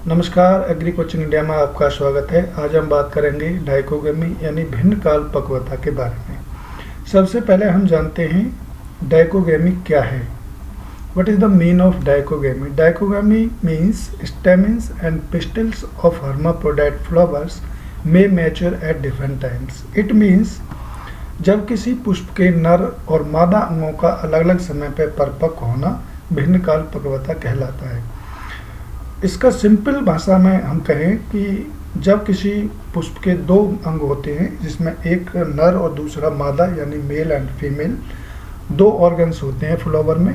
नमस्कार, agree coaching India में आपका स्वागत है। आज हम बात करेंगे डाइकोगेमी यानी भिन्न काल पक्वता के बारे में। सबसे पहले हम जानते हैं डाइकोगेमी क्या है। What is the mean of dichogamy? Dichogamy means stamens and pistols of hermaphrodite flowers may mature at different times. It means जब किसी पुष्प के नर और मादा अंगों का अलग अलग समय पर परिपक्व होना भिन्न काल पक्वता कहलाता है। इसका सिंपल भाषा में हम कहें कि जब किसी पुष्प के दो अंग होते हैं जिसमें एक नर और दूसरा मादा यानी मेल एंड फीमेल, दो ऑर्गन्स होते हैं फ्लावर में,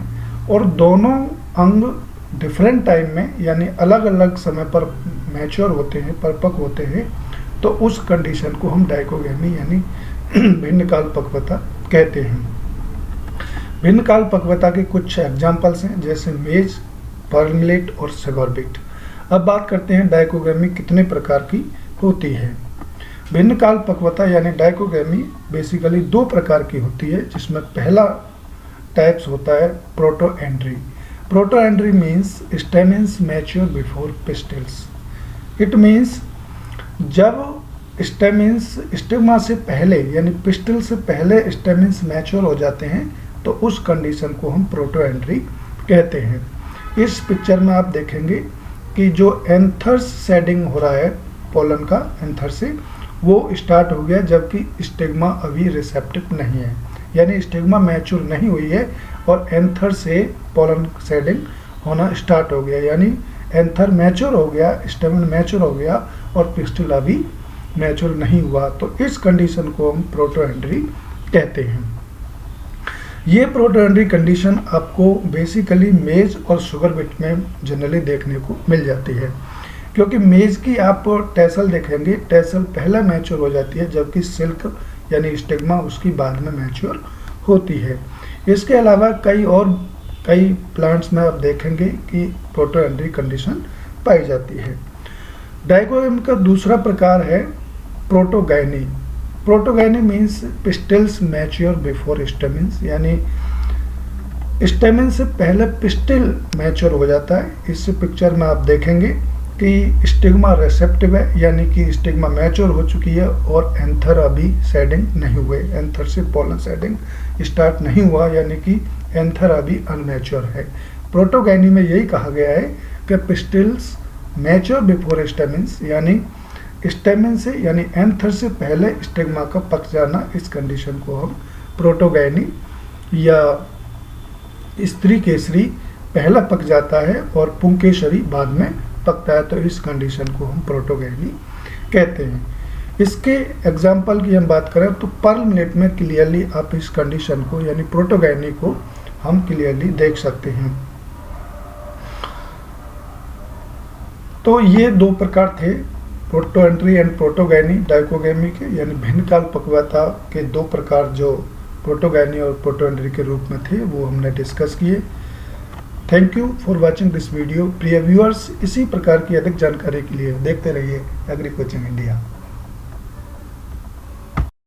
और दोनों अंग डिफरेंट टाइम में यानी अलग अलग समय पर मैच्योर होते हैं, परिपक्व होते हैं, तो उस कंडीशन को हम डाइकोगेमी यानी भिन्न काल पक्वता कहते हैं। भिन्न काल पक्वता के कुछ एग्जाम्पल्स हैं जैसे मेज, पर्ल मिलेट और सेगोर्बिट। अब बात करते हैं डाइकोगेमी कितने प्रकार की होती है। भिन्न काल पक्वता यानी डाइकोगेमी बेसिकली दो प्रकार की होती है, जिसमें पहला टाइप्स होता है protandry. Protandry means stamens mature before pistols. It means जब स्टेमेंस स्टिग्मा से पहले यानी पिस्टल से पहले स्टेमेंस मैच्योर हो जाते हैं तो उस कंडीशन को हम प्रोटोएंड्री कहते हैं। इस पिक्चर में आप देखेंगे कि जो एंथर्स शेडिंग हो रहा है पोलन का एंथर से, वो स्टार्ट हो गया जबकि स्टिग्मा अभी रिसेप्टिव नहीं है, यानी स्टिग्मा मैच्योर नहीं हुई है और एंथर से पोलन शेडिंग होना स्टार्ट हो गया, यानी एंथर मैच्योर हो गया, स्टेमन मैच्योर हो गया और पिस्टल अभी मैच्योर नहीं हुआ, तो इस कंडीशन को हम प्रोटोएंड्री कहते हैं। ये प्रोटोएंड्री कंडीशन आपको बेसिकली मेज और सुगरबिट में जनरली देखने को मिल जाती है, क्योंकि मेज की आप टेसल देखेंगे, टेसल पहले मैच्योर हो जाती है जबकि सिल्क यानी स्टिग्मा उसकी बाद में मैच्योर होती है। इसके अलावा कई प्लांट्स में आप देखेंगे कि प्रोटोएंड्री कंडीशन पाई जाती है। डाइकोगेमी का दूसरा प्रकार है protogyny. Protogyny means pistols mature before stamens, यानी स्टेमेन से पहले पिस्टल मैच्योर हो जाता है। इस पिक्चर में आप देखेंगे कि स्टिग्मा रिसेप्टिव है, यानी कि स्टिग्मा मैच्योर हो चुकी है और एंथर अभी शेडिंग नहीं हुए, एंथर से पोलन शेडिंग स्टार्ट नहीं हुआ, यानी कि एंथर अभी अनमैच्योर है। प्रोटोगाइनी में यही कहा गया है कि पिस्टल्स मैच्योर बिफोर स्टेमेंस, यानी स्टेमेन से यानी एंथर से पहले स्टिग्मा का पक जाना, इस कंडीशन को हम प्रोटोगाइनी या स्त्री केसरी पहला पक जाता है और पुंकेसरी बाद में पकता है, तो इस कंडीशन को हम प्रोटोगाइनी कहते हैं। इसके एग्जाम्पल की हम बात करें तो पर्ल मिलेट में क्लियरली आप इस कंडीशन को यानी प्रोटोगाइनी को हम क्लियरली देख सकते हैं। तो ये दो प्रकार थे, प्रोटोएंड्री एंड प्रोटोगाइनी डाइकोगेमी के, यानी भिन्न काल पक्वता के दो प्रकार जो प्रोटोगाइनी और प्रोटोएंड्री के रूप में थे, वो हमने डिस्कस किए। Thank you for watching this video. प्रिय व्यूअर्स, इसी प्रकार की अधिक जानकारी के लिए देखते रहिए एग्री कोचिंग इंडिया।